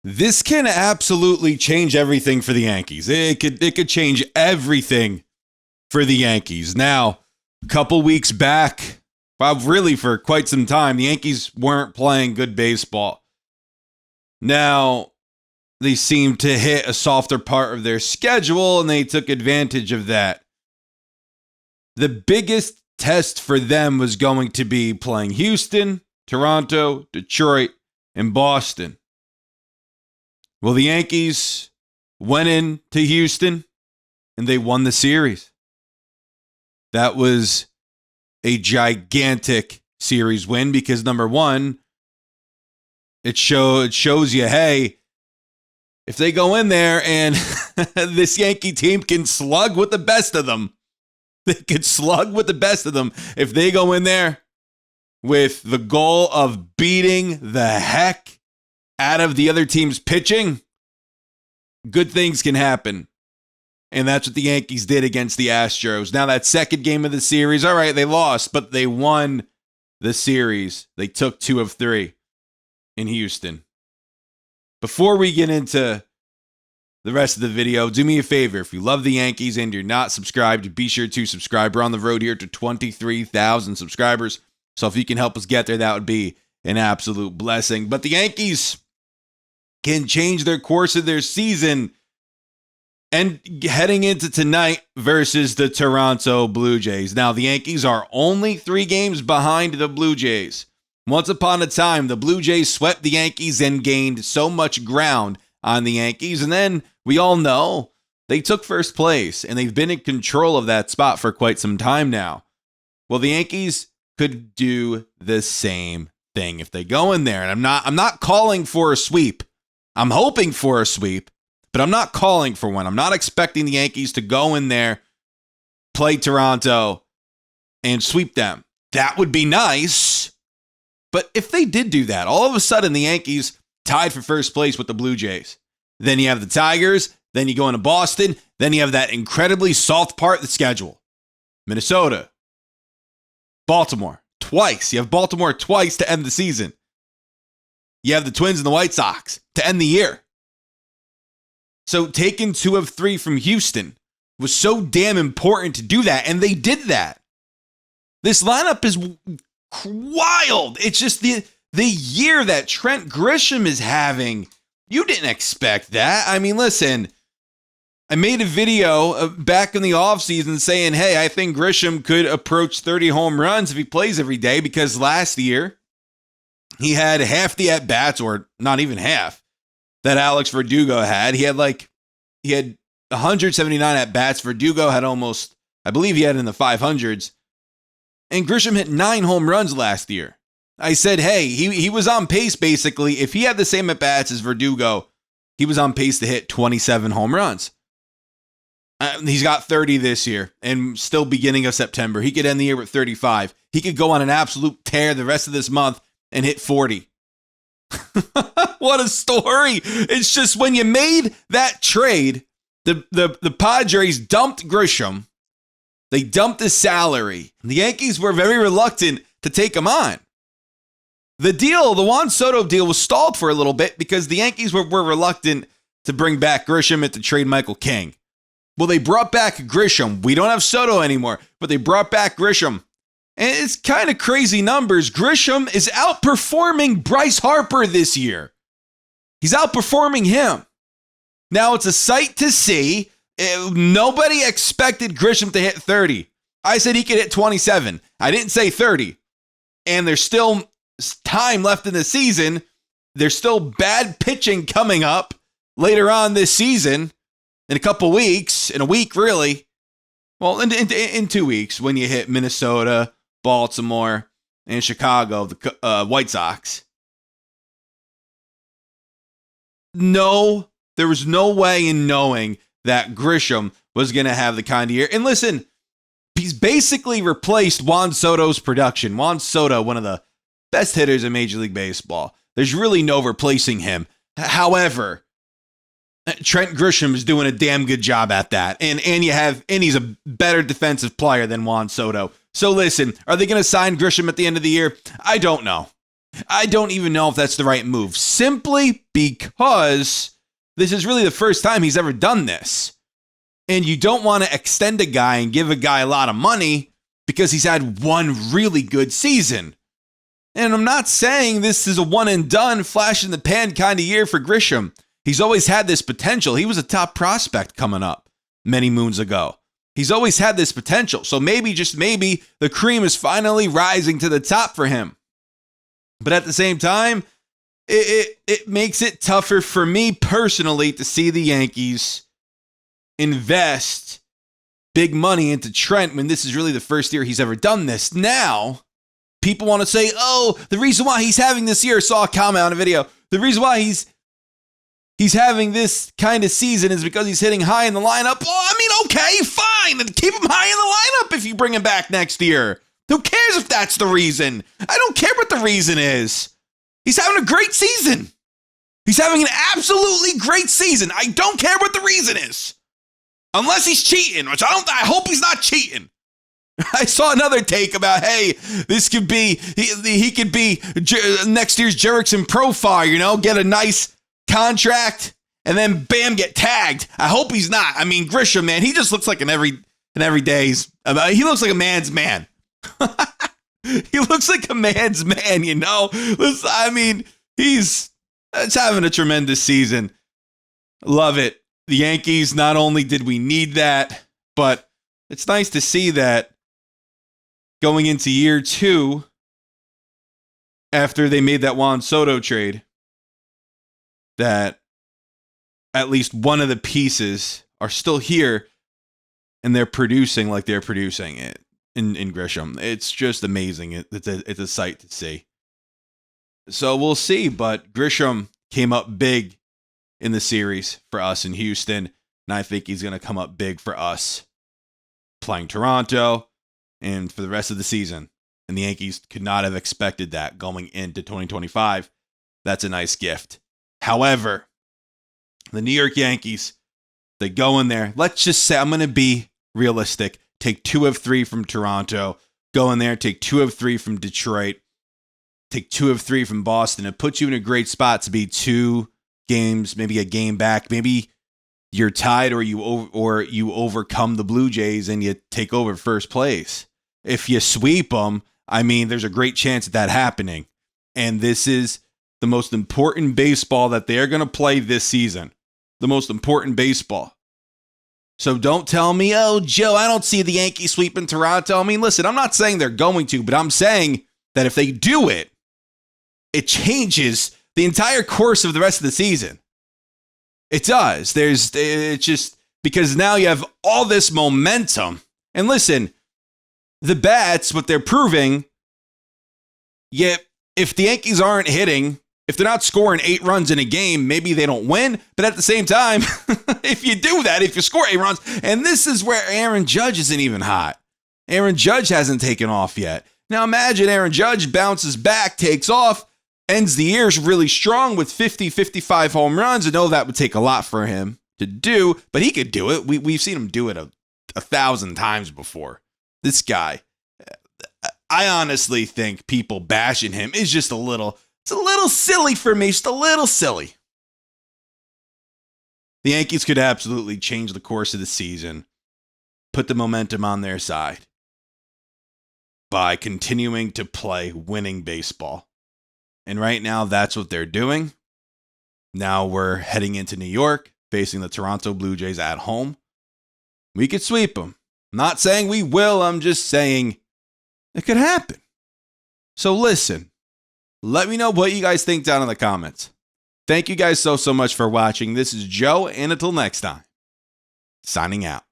This can absolutely change everything for the Yankees. It could change everything for the Yankees. Now, a couple weeks back, well, really for quite some time, the Yankees weren't playing good baseball. Now, they seemed to hit a softer part of their schedule, and they took advantage of that. The biggest test for them was going to be playing Houston, Toronto, Detroit, and Boston. Well, the Yankees went into Houston, and they won the series. That was a gigantic series win because, number one, it shows you, hey, if they go in there and this Yankee team can slug with the best of them, they could slug with the best of them. If they go in there with the goal of beating the heck out of the other team's pitching, good things can happen. And that's what the Yankees did against the Astros. Now, that second game of the series, all right, they lost, but they won the series. They took 2 of 3 in Houston. Before we get into the rest of the video, do me a favor. If you love the Yankees and you're not subscribed, be sure to subscribe. We're on the road here to 23,000 subscribers. So if you can help us get there, that would be an absolute blessing. But the Yankees can change their course of their season and heading into tonight versus the Toronto Blue Jays. Now, the Yankees are only 3 games behind the Blue Jays. Once upon a time, the Blue Jays swept the Yankees and gained so much ground on the Yankees. And then we all know they took first place, and they've been in control of that spot for quite some time now. Well, the Yankees could do the same thing if they go in there. And I'm not calling for a sweep. I'm hoping for a sweep, but I'm not calling for one. I'm not expecting the Yankees to go in there, play Toronto, and sweep them. That would be nice. But if they did do that, all of a sudden the Yankees tied for first place with the Blue Jays. Then you have the Tigers. Then you go into Boston. Then you have that incredibly soft part of the schedule. Minnesota. Baltimore. Twice. You have Baltimore twice to end the season. You have the Twins and the White Sox to end the year. So taking 2 of 3 from Houston was so damn important to do that, and they did that. This lineup is wild. It's just the year that Trent Grisham is having. You didn't expect that. I mean, listen, I made a video back in the offseason saying, hey, I think Grisham could approach 30 home runs if he plays every day, because last year he had half the at-bats, or not even half, that Alex Verdugo had. He had 179 at-bats. Verdugo had almost, I believe he had in the 500s. And Grisham hit 9 home runs last year. I said, hey, he was on pace, basically. If he had the same at-bats as Verdugo, he was on pace to hit 27 home runs. He's got 30 this year, and still beginning of September. He could end the year with 35. He could go on an absolute tear the rest of this month and hit 40. What a story. It's just when you made that trade, the Padres dumped Grisham. They dumped his salary. The Yankees were very reluctant to take him on. The Juan Soto deal was stalled for a little bit because the Yankees were reluctant to bring back Grisham and to trade Michael King. Well, they brought back Grisham. We don't have Soto anymore, but they brought back Grisham. And it's kind of crazy numbers. Grisham is outperforming Bryce Harper this year. He's outperforming him. Now, it's a sight to see. Nobody expected Grisham to hit 30. I said he could hit 27. I didn't say 30. And there's still time left in the season. There's still bad pitching coming up later on this season, in a couple weeks, in a week really. Well, in 2 weeks, when you hit Minnesota, Baltimore, and Chicago, the White Sox. No, there was no way in knowing that Grisham was going to have the kind of year. And listen, he's basically replaced Juan Soto's production. Juan Soto, one of the best hitters in Major League Baseball. There's really no replacing him. However, Trent Grisham is doing a damn good job at that. And he's a better defensive player than Juan Soto. So listen, are they going to sign Grisham at the end of the year? I don't know. I don't even know if that's the right move, simply because this is really the first time he's ever done this. And you don't want to extend a guy and give a guy a lot of money because he's had one really good season. And I'm not saying this is a one and done, flash in the pan kind of year for Grisham. He's always had this potential. He was a top prospect coming up many moons ago. He's always had this potential. So maybe, just maybe, the cream is finally rising to the top for him. But at the same time, it makes it tougher for me personally to see the Yankees invest big money into Trent when this is really the first year he's ever done this. Now, people want to say, oh, the reason why he's having this year, I saw a comment on a video, the reason why he's having this kind of season is because he's hitting high in the lineup. Well, I mean, okay, fine. Keep him high in the lineup if you bring him back next year. Who cares if that's the reason? I don't care what the reason is. He's having a great season. He's having an absolutely great season. I don't care what the reason is. Unless he's cheating, which I hope he's not cheating. I saw another take about, hey, this could be, he could be next year's Jerickson profile, get a nice contract and then bam, get tagged. I hope he's not. I mean, Grisham, man, he just looks like an everyday's, he looks like a man's man. He looks like a man's man, Listen, I mean, he's having a tremendous season. Love it. The Yankees, not only did we need that, but it's nice to see that going into year 2, after they made that Juan Soto trade, that at least one of the pieces are still here and they're producing like they're producing it in Grisham. It's just amazing. It's a sight to see. So we'll see, but Grisham came up big in the series for us in Houston, and I think he's going to come up big for us playing Toronto and for the rest of the season. And the Yankees could not have expected that going into 2025. That's a nice gift. However, the New York Yankees, they go in there. Let's just say, I'm going to be realistic. Take 2 of 3 from Toronto. Go in there, take 2 of 3 from Detroit. Take 2 of 3 from Boston. It puts you in a great spot to be 2 games, maybe a game back. Maybe you're tied or you overcome the Blue Jays and you take over first place. If you sweep them, I mean, there's a great chance of that happening. And this is the most important baseball that they're going to play this season. The most important baseball. So don't tell me, oh, Joe, I don't see the Yankees sweeping Toronto. I mean, listen, I'm not saying they're going to, but I'm saying that if they do it, it changes the entire course of the rest of the season. It does. It's just because now you have all this momentum. And listen, the bats, what they're proving, yet if the Yankees aren't hitting, if they're not scoring 8 runs in a game, maybe they don't win. But at the same time, if you do that, if you score 8 runs, and this is where Aaron Judge isn't even hot. Aaron Judge hasn't taken off yet. Now imagine Aaron Judge bounces back, takes off, ends the year really strong with 50, 55 home runs. I know that would take a lot for him to do, but he could do it. We've seen him do it a 1,000 times before. This guy, I honestly think people bashing him is just it's a little silly for me, just a little silly. The Yankees could absolutely change the course of the season, put the momentum on their side by continuing to play winning baseball. And right now, that's what they're doing. Now we're heading into New York, facing the Toronto Blue Jays at home. We could sweep them. I'm not saying we will, I'm just saying it could happen. So listen. Let me know what you guys think down in the comments. Thank you guys so much for watching. This is Joe, and until next time, signing out.